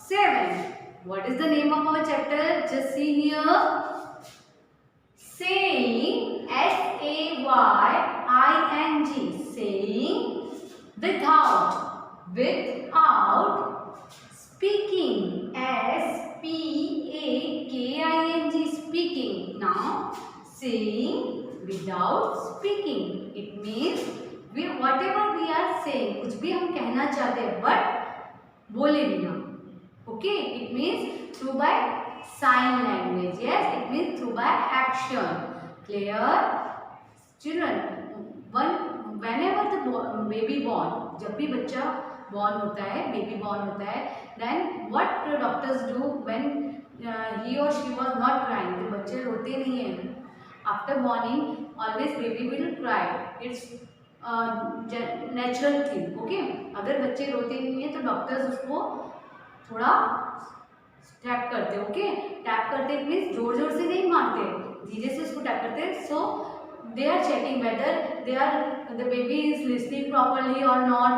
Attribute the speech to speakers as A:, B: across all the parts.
A: 7. What is the name of our chapter? Just see here. Saying, S-A-Y-I-N-G. Saying without speaking, S-P-A-K-I-N-G, speaking. Now, saying without speaking, it means whatever we are saying, कुछ भी हम कहना चाहते हैं but बोले बिना. Okay, it means through by sign language. Yes, it means through by action. Clear? Children, whenever the baby born, जब भी बच्चा born होता है, baby born होता है, then what the doctors do when he or she was not crying? तो बच्चे रोते नहीं हैं. After borning, always baby will cry. It's natural thing. Okay? अगर बच्चे रोते नहीं हैं तो डॉक्टर्स उसको थोड़ा टैप करते. ओके, टैप करते मीन्स जोर जोर से नहीं मारते, धीरे से उसको टैप करते. So they are checking whether the baby is listening properly और नॉट.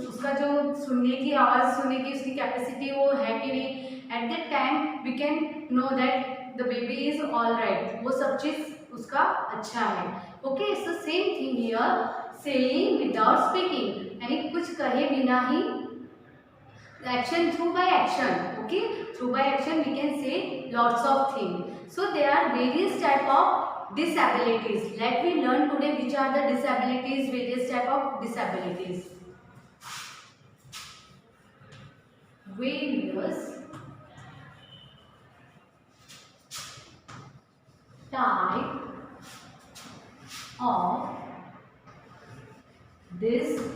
A: उसका जो सुनने की आवाज़ सुनने की उसकी कैपेसिटी वो है कि नहीं. At that time we can know that the baby is all right. वो सब चीज़ उसका अच्छा है. Okay, so same thing here, saying without speaking, यानी कुछ कहे बिना ही. Action through by action. Okay, through by action we can say lots of things. So there are various type of disabilities. Let me learn today which are the disabilities, various type of disabilities. Various type of disability.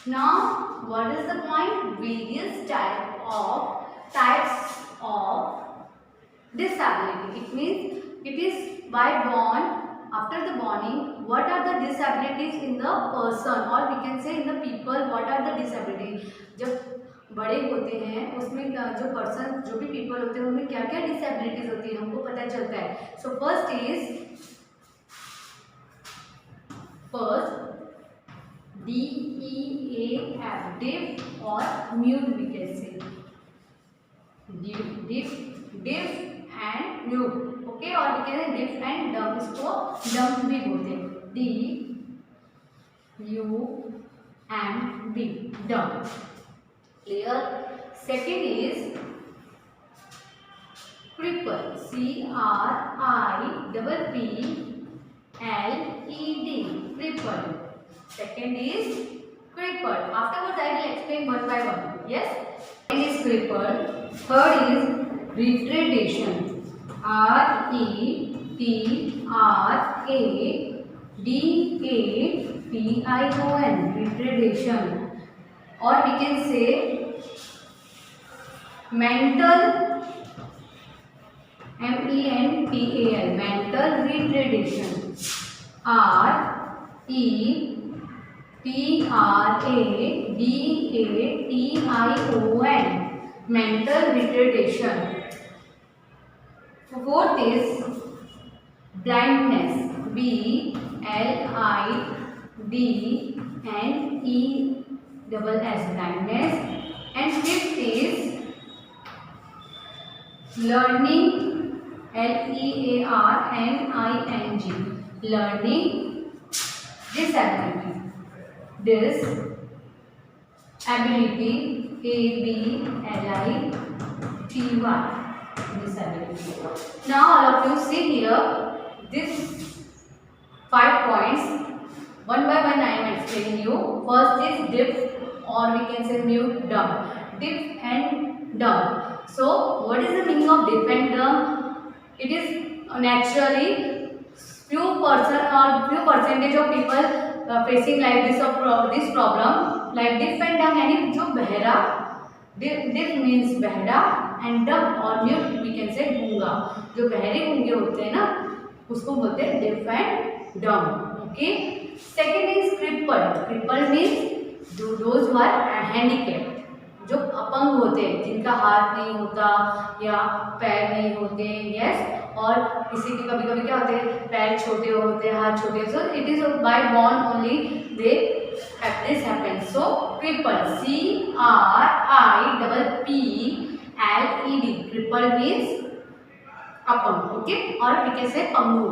A: Now, what is the point? Various types of disability. It means it is by born. After the borning, what are the disabilities in the person, or we can say in the people? What are the disabilities? जब बड़े होते हैं उसमें जो person, जो भी people होते हैं उनमें क्या क्या डिसेबिलिटीज होती है हमको पता चलता है. सो फर्स्ट DEAF, डिफ और mute we can say. Deaf and mute. Okay, और we can say deaf and डम. इसको डम भी बोलते हैं. DUMB, डम. Clear? Second is crippled. CRIPPLED. Crippled. Second is crippled. Afterwards I will explain one by one. Yes? Second is crippled. Third is retardation. RETRADATION. Retardation. Or we can say mental, MENTAL, mental retardation. RETRADATION, mental retardation. Fourth is blindness. BLINDNESS, blindness. And fifth is learning, LEARNING, learning disability. Disability, disability. Now all of you see here this 5 points. One by one I am explaining you. First is deaf, or we can say mute, dumb. Deaf and dumb. So what is the meaning of deaf and dumb? It is naturally few percentage of people facing like this problem, like deaf and dumb. यानी जो बहरा, deaf means बहरा and dumb or mute we can say गूंगा. जो बहरे गूंगे होते हैं ना उसको बोलते हैं deaf and dumb. Okay. Second is crippled. Crippled means those who are handicapped, जो अपंग होते हैं, जिनका हाथ नहीं होता या पैर नहीं होते, यस, और किसी के कभी कभी क्या होते हैं, पैर छोटे होते हैं, हाथ छोटे, so it is by born only they this happens. So cripple, CRIPPLED, cripple means अपंग, ओके, और we can say पंगु,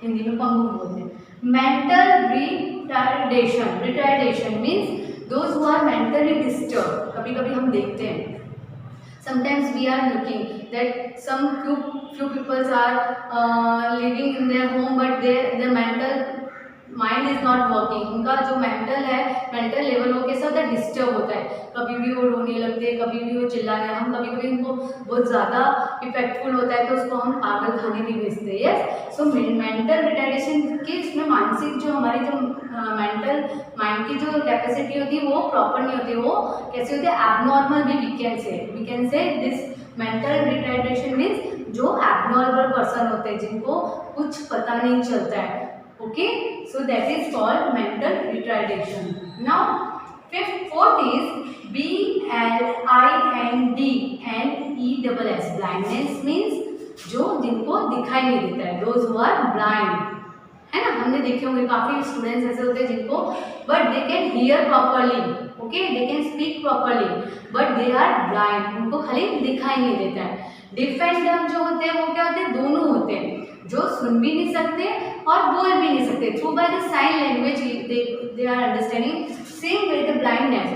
A: हिंदी में पंगु बोलते हैं. Mental retardation means those who are mentally disturbed. कभी कभी हम देखते हैं, sometimes we are looking that some few people are living in their home but their mental mind is not working. उनका जो मेंटल लेवल वो कैसा होता है, डिस्टर्ब होता है. कभी भी वो रोने लगते हैं, कभी भी वो चिल्लाने, हम कभी कभी उनको बहुत ज़्यादा इफेक्टफुल होता है तो उसको हम पागल खाने भी भेजते हैं. यस, सो मेंटल रिटार्डेशन के इसमें मानसिक जो हमारी जो मेंटल माइंड की जो कैपेसिटी होती है वो प्रॉपर नहीं होती, वो कैसे होती है, एबनॉर्मल भी we can say this mental retardation means जो एबनॉर्मल पर्सन होते हैं, जिनको कुछ पता नहीं चलता है. Okay, so that is called mental retardation. Now, fourth is BLINDNESS. Blindness means जो जिनको दिखाई नहीं देता है, those who are blind, है ना. हमने देखे होंगे काफी स्टूडेंट्स ऐसे होते हैं जिनको but they can hear properly, okay, they can speak properly, but they are blind. उनको खाली दिखाई नहीं देता है. deaf and dumb जो होते हैं वो क्या होते हैं, दोनों होते हैं, जो सुन भी नहीं सकते और बोल भी नहीं सकते. Through by the sign language they are understanding. Same way the blindness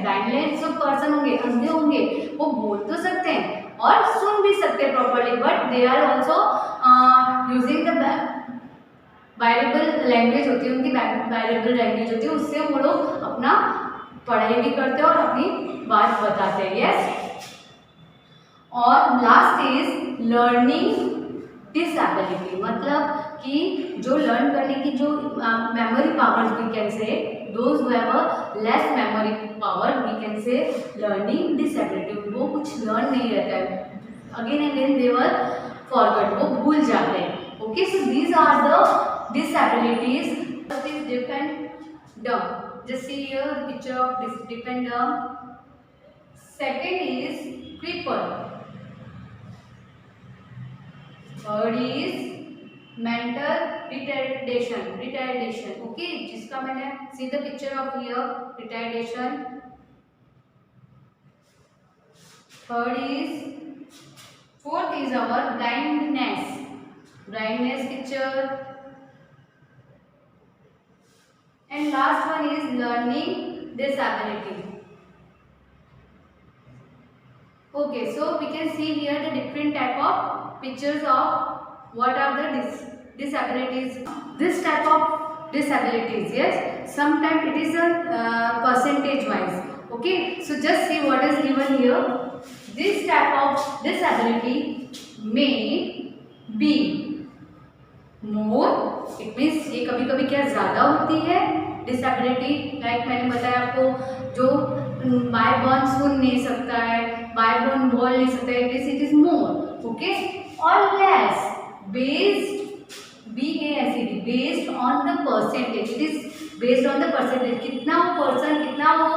A: जो पर्सन होंगे, अंधे होंगे, वो बोल तो सकते हैं और सुन भी सकते हैं properly, but they are also using the verbal language होती है, उनकी बायरेबल लैंग्वेज होती है, उससे वो लोग अपना पढ़ाई भी करते हैं और अपनी बात बताते हैं. यस, और लास्ट इज लर्निंग डिसेबिलिटी, मतलब कि जो लर्न करने की जो memory powers we can say, those who have a less memory power we can say learning disability. वो कुछ लर्न नहीं रहता है, again and again they were forget, वो भूल जाते हैं. Okay, so these are the disabilities. First is deaf and dumb. Just see here the picture of deaf and dumb. Second is cripple. Third is mental retardation. Okay, जिसका मैंने see the picture of here, retardation. Fourth is our blindness picture, and last one is learning disability. Okay, so we can see here the different type of pictures of what are the disabilities. This type of disabilities, yes, sometimes it is a percentage wise. Okay, so just see what is given here. This type of disability may be more, it means ये कभी कभी क्या ज़्यादा होती है disability, like मैंने बताया आपको, जो बाय बर्न सुन नहीं सकता है, बाय बर्न बोल नहीं सकता है, इट इज मोर. ओके, और less based on the percentage. It is based on the percentage. कितना वो पर्सन, कितना वो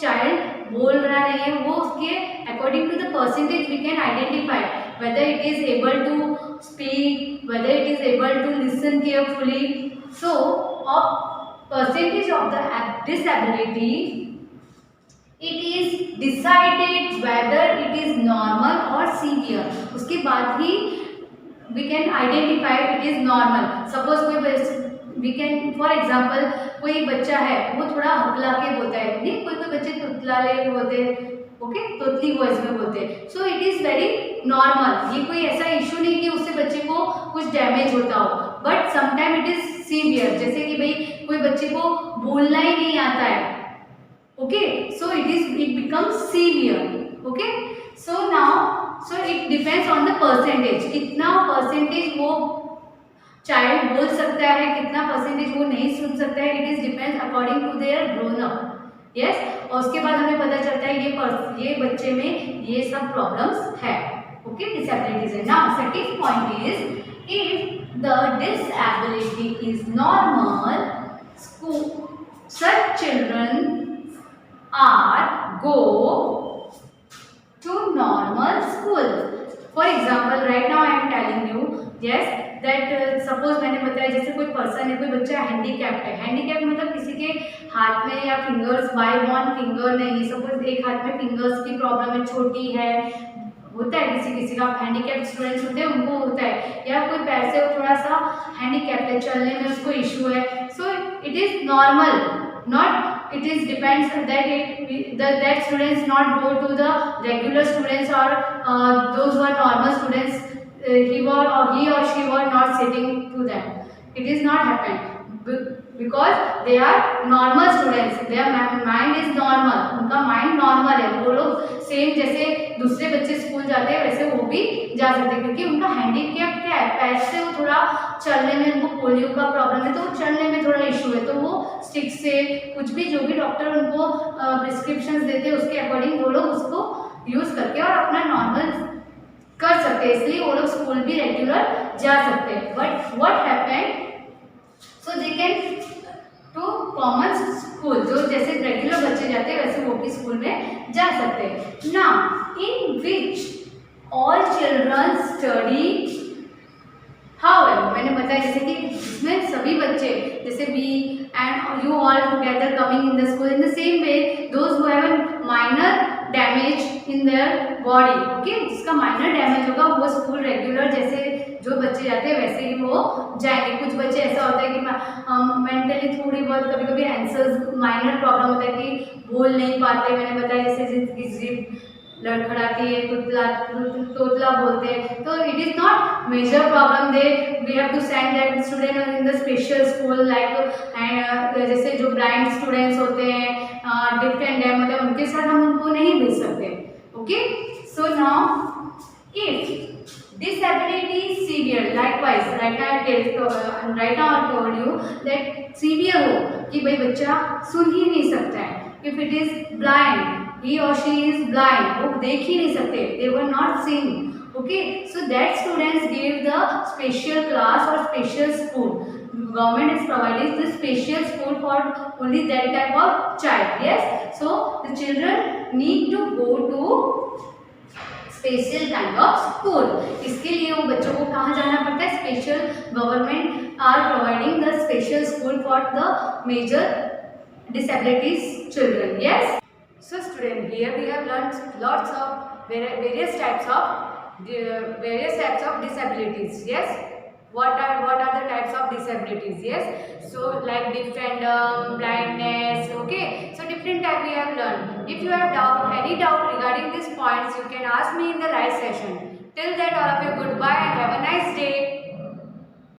A: चाइल्ड बोल रहा है, वो उसके according to the percentage we can identify whether it is able to speak, whether it is able to listen carefully. So, of percentage of the disability, it is decided whether it is normal or severe. उसके बाद ही we can identify it is normal. Suppose कोई we can, for example, कोई बच्चा है वो थोड़ा हकला के बोलता है, नहीं, कोई बच्चे तुतलाले बोलते हैं, ओके, तोतली वॉइस में बोलते हैं, so it is very normal. ये कोई ऐसा इशू नहीं कि उससे बच्चे को कुछ डैमेज होता हो, but sometime it is severe. जैसे कि भाई कोई बच्चे को बोलना ही नहीं आता है, okay, so it becomes severe. Okay, so now it depends on the percentage, कितना परसेंटेज वो चाइल्ड बोल सकता है, कितना परसेंटेज वो नहीं सुन सकता है. It is depends according to their grown up. Yes, और उसके बाद हमें पता चलता है ये बच्चे में ये सब प्रॉब्लम्स है. ओके, डिसेबिलिटीज है. Now second point is if the disability is normal, such children are go for example right now I am telling you yes that suppose मैंने बताया जैसे कोई पर्सन है, कोई बच्चा हैंडीकैप्ड है। हैंडीकैप मतलब किसी के हाथ में या फिंगर्स बाय वन फिंगर नहीं है, सपोज एक हाथ में फिंगर्स की प्रॉब्लम है, छोटी है, होता है किसी किसी का हैंडीकैप स्टूडेंट्स होते हैं उनको होता है, या कोई पैर से थोड़ा सा हैंडीकैप है, चलने में उसको इशू है, so it is normal, not it is depends that students not go to the regular students or those who are normal students, he or she were not sitting to them, it is not happened because they are normal students, their mind is normal, उनका mind normal है, वो लोग same जैसे दूसरे बच्चे school जाते हैं वैसे वो भी जा सकते हैं, क्योंकि उनका हैंडीकैप क्या है, पैर से वो थोड़ा चलने में, उनको पोलियो का प्रॉब्लम है तो वो चलने में थोड़ा इशू है, तो वो स्टिक से कुछ भी जो भी डॉक्टर उनको प्रिस्क्रिप्शंस देते हैं उसके अकॉर्डिंग वो लोग उसको यूज करके और अपना नॉर्मल कर सकते हैं, इसलिए वो लोग स्कूल भी रेगुलर जा सकते हैं। But what happened, so they can to common school, जो जैसे रेगुलर बच्चे जाते हैं वैसे वो भी स्कूल में जा सकते हैं। Now in which all children study, however मैंने बताया जैसे कि इसमें सभी बच्चे जैसे we and you all together coming in the school, in the same way those who have a minor damage in their body, okay, जिसका माइनर डैमेज होगा वो स्कूल रेगुलर जैसे जो बच्चे जाते हैं वैसे ही वो जाएंगे। कुछ बच्चे ऐसा होता है कि मेंटली थोड़ी बहुत कभी कभी आंसर्स माइनर प्रॉब्लम होता है कि बोल नहीं पाते, मैंने बताया जैसे जिसकी लड़खड़ाती है, तोतला बोलते हैं, तो it is not major problem, they we have to send that student in the special school like जैसे जो ब्लाइंड स्टूडेंट्स होते हैं, डिफ एंड डैम होते हैं, उनके साथ हम उनको नहीं भेज सकते, okay. So now if disability is severe, likewise right now I told you that severe हो कि भाई बच्चा सुन ही नहीं सकता है, if it is blind, he or she is blind, वो देख ही नहीं सकते, they were not seeing, okay, so that students gave the special class or special school, government is providing the special school for only that type of child, yes, so the children need to go to special kind of school, इसके लिए वो बच्चों को कहाँ जाना पड़ता है, special, government are providing the special school for the major disabilities children, yes. So student here we have learned lots of various types of disabilities, yes, what are the types of disabilities, yes, so like deaf and blindness, okay, so different type we have learned. If you have any doubt regarding these points, you can ask me in the live session. Till then, all of you, goodbye and have a nice day.